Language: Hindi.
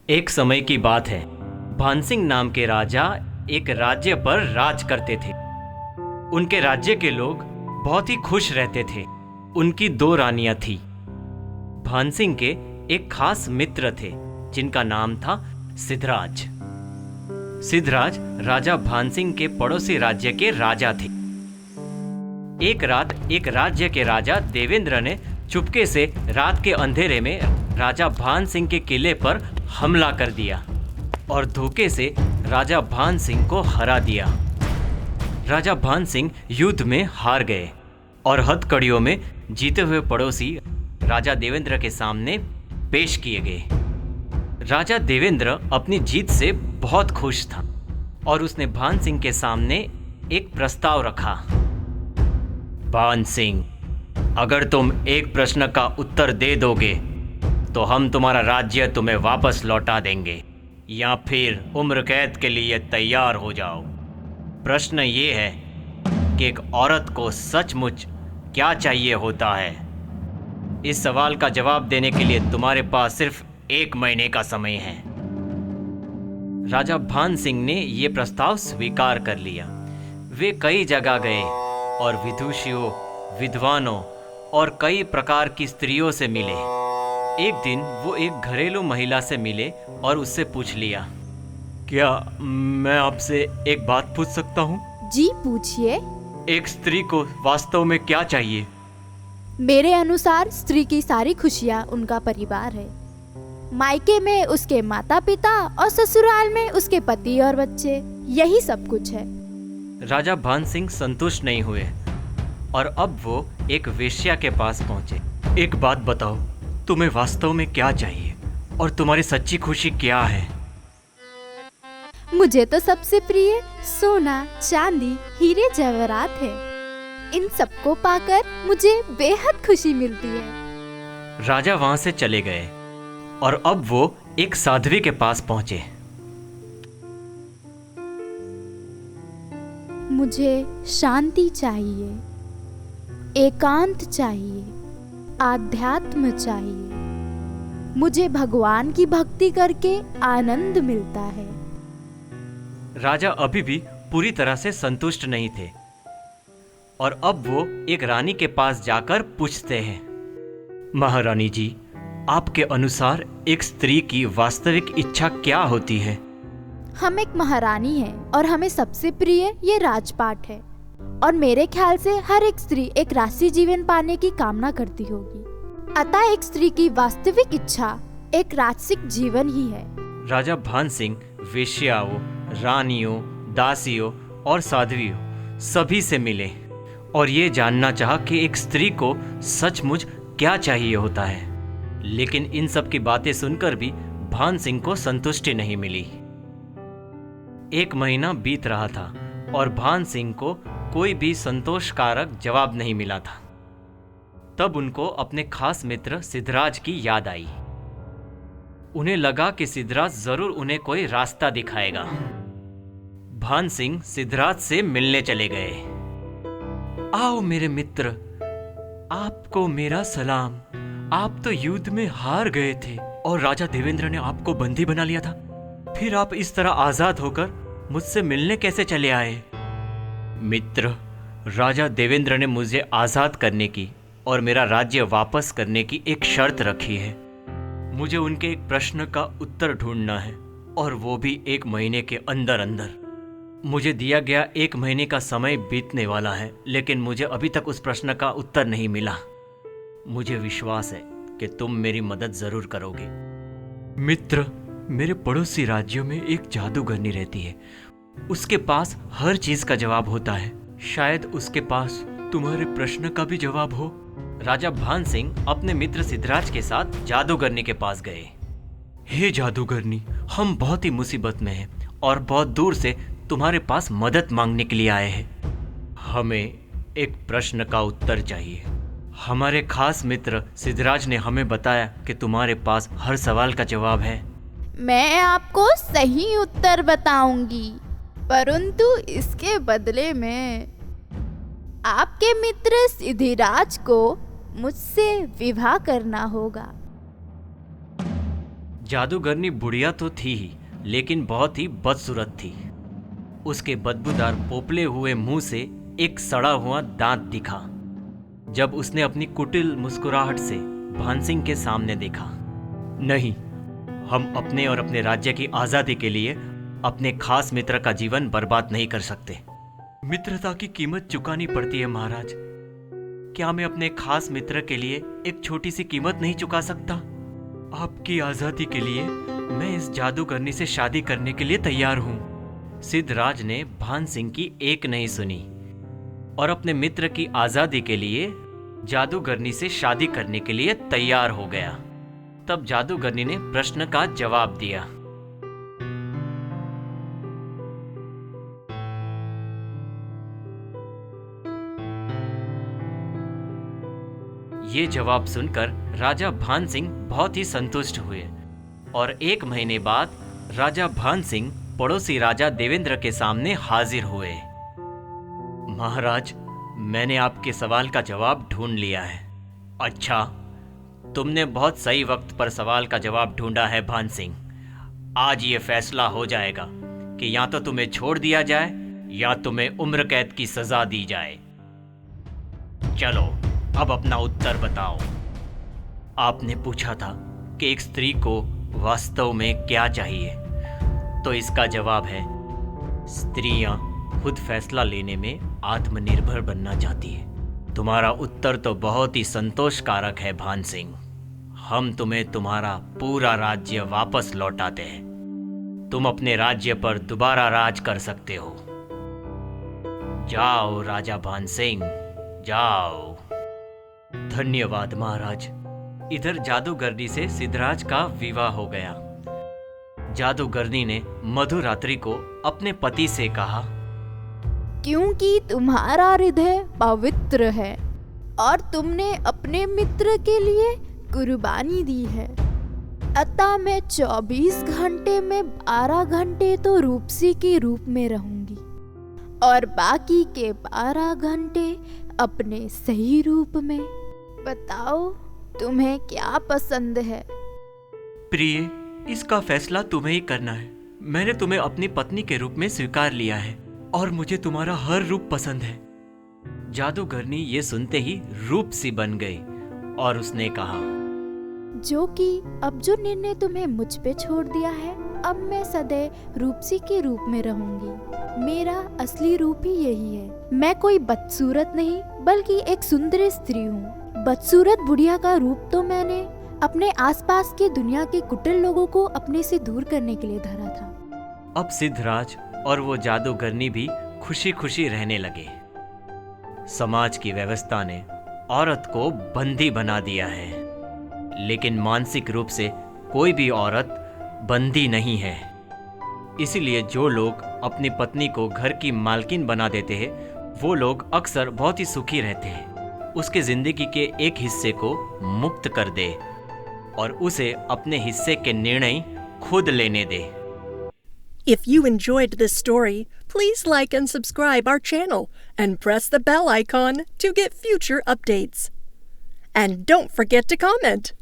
एक समय की बात है। भानसिंह नाम के राजा एक राज्य पर राज करते थे। उनके राज्य के लोग बहुत ही खुश रहते थे। उनकी दो रानियां थीं। भानसिंह के एक खास मित्र थे जिनका नाम था सिद्धराज। सिद्धराज राजा भानसिंह के पड़ोसी राज्य के राजा थे। एक रात एक राज्य के राजा देवेंद्र ने चुपके से रात के अंधेरे में राजा भानसिंह के किले पर हमला कर दिया और धोखे से राजा भानसिंह को हरा दिया। राजा भानसिंह युद्ध में हार गए और हथकड़ियों में जीते हुए पड़ोसी राजा देवेंद्र के सामने पेश किए गए। राजा देवेंद्र अपनी जीत से बहुत खुश था और उसने भानसिंह के सामने एक प्रस्ताव रखा। भानसिंह, अगर तुम एक प्रश्न का उत्तर दे दोगे तो हम तुम्हारा राज्य तुम्हें वापस लौटा देंगे, या फिर उम्र कैद के लिए तैयार हो जाओ। प्रश्न ये है कि एक औरत को सचमुच क्या चाहिए होता है। इस सवाल का जवाब देने के लिए तुम्हारे पास सिर्फ 1 महीने का समय है। राजा भानसिंह ने यह प्रस्ताव स्वीकार कर लिया। वे कई जगह गए और विदुषियों, विद्वानों और कई प्रकार की स्त्रियों से मिले। एक दिन वो एक घरेलू महिला से मिले और उससे पूछ लिया, क्या मैं आपसे एक बात पूछ सकता हूँ? जी पूछिए। एक स्त्री को वास्तव में क्या चाहिए? मेरे अनुसार स्त्री की सारी खुशियाँ उनका परिवार है। मायके में उसके माता पिता और ससुराल में उसके पति और बच्चे, यही सब कुछ है। राजा भानसिंह संतुष्ट नहीं हुए और अब वो एक वेश्या के पास पहुंचे। एक बात बताओ, तुम्हें वास्तव में क्या चाहिए और तुम्हारी सच्ची खुशी क्या है? मुझे तो सबसे प्रिय सोना, चांदी, हीरे जवाहरात है। इन सबको पाकर मुझे बेहद खुशी मिलती है। राजा वहां से चले गए और अब वो एक साध्वी के पास पहुंचे। मुझे शांति चाहिए, एकांत चाहिए, आध्यात्म चाहिए। मुझे भगवान की भक्ति करके आनंद मिलता है। राजा अभी भी पूरी तरह से संतुष्ट नहीं थे और अब वो एक रानी के पास जाकर पूछते हैं, महारानी जी, आपके अनुसार एक स्त्री की वास्तविक इच्छा क्या होती है? हम एक महारानी हैं और हमें सबसे प्रिय ये राजपाट है और मेरे ख्याल से हर एक स्त्री एक राष्ट्रीय जीवन पाने की कामना करती होगी। अतः एक स्त्री की वास्तविक इच्छा एक राजसिक जीवन ही है। राजा भानसिंह वेश्याओं, रानियों, दासियों और साध्वियों सभी से मिले और ये जानना चाहा कि एक स्त्री को सचमुच क्या चाहिए होता है। लेकिन इन सब की बातें सुनकर भी भानसिंह को संतुष्टि नहीं मिली। 1 महीना बीत रहा था और भानसिंह को कोई भी संतोषकारक जवाब नहीं मिला था। तब उनको अपने खास मित्र सिद्धराज की याद आई। उन्हें लगा कि सिद्धराज जरूर उन्हें कोई रास्ता दिखाएगा। भानसिंह सिद्धराज से मिलने चले गए। आओ मेरे मित्र, आपको मेरा सलाम। आप तो युद्ध में हार गए थे और राजा देवेंद्र ने आपको बंदी बना लिया था। फिर आप इस तरह आजाद होकर मुझसे मिलने कैसे चले आए? मित्र, राजा देवेंद्र ने मुझे आजाद करने की और मेरा राज्य वापस करने की एक शर्त रखी है। मुझे उनके एक प्रश्न का उत्तर ढूंढना है और वो भी 1 महीने के अंदर अंदर। मुझे दिया गया 1 महीने का समय बीतने वाला है, लेकिन मुझे अभी तक उस प्रश्न का उत्तर नहीं मिला। मुझे विश्वास है कि तुम मेरी मदद जरूर करोगे। मित्र, मेरे पड़ोसी राज्यों में एक जादूगरनी रहती है। उसके पास हर चीज का जवाब होता है। शायद उसके पास तुम्हारे प्रश्न का भी जवाब हो। राजा भानसिंह अपने मित्र सिद्धराज के साथ जादूगरनी के पास गए। हे जादूगरनी, हम बहुत ही मुसीबत में हैं और बहुत दूर से तुम्हारे पास मदद मांगने के लिए आए हैं। हमें एक प्रश्न का उत्तर चाहिए। हमारे खास मित्र सिद्धराज ने हमें बताया कि तुम्हारे पास हर सवाल का जवाब है। मैं आपको सही उत्तर बताऊंगी, परंतु इसके बदले में आपके मित्र सिद्धिराज को मुझसे विवाह करना होगा। जादूगरनी बुढ़िया तो थी ही, लेकिन बहुत ही बदसूरत थी। उसके बदबूदार पोपले हुए मुंह से एक सड़ा हुआ दांत दिखा जब उसने अपनी कुटिल मुस्कुराहट से भानसिंह के सामने देखा। नहीं, हम अपने और अपने राज्य की आजादी के लिए अपने खास मित्र का जीवन बर्बाद नहीं कर सकते। मित्रता की कीमत चुकानी पड़ती है महाराज। क्या मैं अपने खास मित्र के लिए एक छोटी सी कीमत नहीं चुका सकता? आपकी आजादी के लिए मैं इस जादूगरनी से शादी करने के लिए तैयार हूं। सिद्धराज ने भानसिंह की एक नहीं सुनी और अपने मित्र की आजादी के लिए जादूगरनी से शादी करने के लिए तैयार हो गया। तब जादूगरनी ने प्रश्न का जवाब दिया। ये जवाब सुनकर राजा भानसिंह बहुत ही संतुष्ट हुए और 1 महीने बाद राजा भानसिंह पड़ोसी राजा देवेंद्र के सामने हाजिर हुए। महाराज, मैंने आपके सवाल का जवाब ढूंढ लिया है। अच्छा, तुमने बहुत सही वक्त पर सवाल का जवाब ढूंढा है भानसिंह। आज ये फैसला हो जाएगा कि या तो तुम्हें छोड़ दिया जाए या तुम्हें उम्र कैद की सजा दी जाए। चलो, अब अपना उत्तर बताओ। आपने पूछा था कि एक स्त्री को वास्तव में क्या चाहिए, तो इसका जवाब है स्त्रियां खुद फैसला लेने में आत्मनिर्भर बनना चाहती है। तुम्हारा उत्तर तो बहुत ही संतोषकारक है भानसिंह। हम तुम्हें तुम्हारा पूरा राज्य वापस लौटाते हैं। तुम अपने राज्य पर दोबारा राज कर सकते हो। जाओ राजा भानसिंह, जाओ। धन्यवाद महाराज। इधर जादूगरनी से सिद्धराज का विवाह हो गया। जादूगरनी ने मधुरात्रि को अपने पति से कहा, क्योंकि तुम्हारा हृदय पवित्र है और तुमने अपने मित्र के लिए कुर्बानी दी है, अतः मैं 24 घंटे में 12 घंटे तो रूपसी के रूप में रहूंगी और बाकी के 12 घंटे अपने सही रूप में। बताओ तुम्हें क्या पसंद है? प्रिय, इसका फैसला तुम्हें ही करना है। मैंने तुम्हें अपनी पत्नी के रूप में स्वीकार लिया है और मुझे तुम्हारा हर रूप पसंद है। जादूगरनी ये सुनते ही रूपसी बन गई और उसने कहा, जो कि अब जो निर्णय तुम्हें मुझ पे छोड़ दिया है, अब मैं सदैव रूपसी के रूप में रहूंगी। मेरा असली रूप ही यही है। मैं कोई बदसूरत नहीं बल्कि एक सुंदर स्त्री हूँ। बदसूरत बुढ़िया का रूप तो मैंने अपने आसपास के दुनिया के कुटिल लोगों को अपने से दूर करने के लिए धरा था। अब सिद्धराज और वो जादूगरनी भी खुशी खुशी रहने लगे। समाज की व्यवस्था ने औरत को बंदी बना दिया है, लेकिन मानसिक रूप से कोई भी औरत बंदी नहीं है। इसीलिए जो लोग अपनी पत्नी को घर की मालकिन बना देते हैं, वो लोग अक्सर बहुत ही सुखी रहते हैं। उसके जिंदगी के एक हिस्से को मुक्त कर दे और उसे अपने हिस्से के निर्णय खुद लेने दे। If you enjoyed this story, please like and subscribe our channel and press the bell icon to get future updates. And don't forget to comment.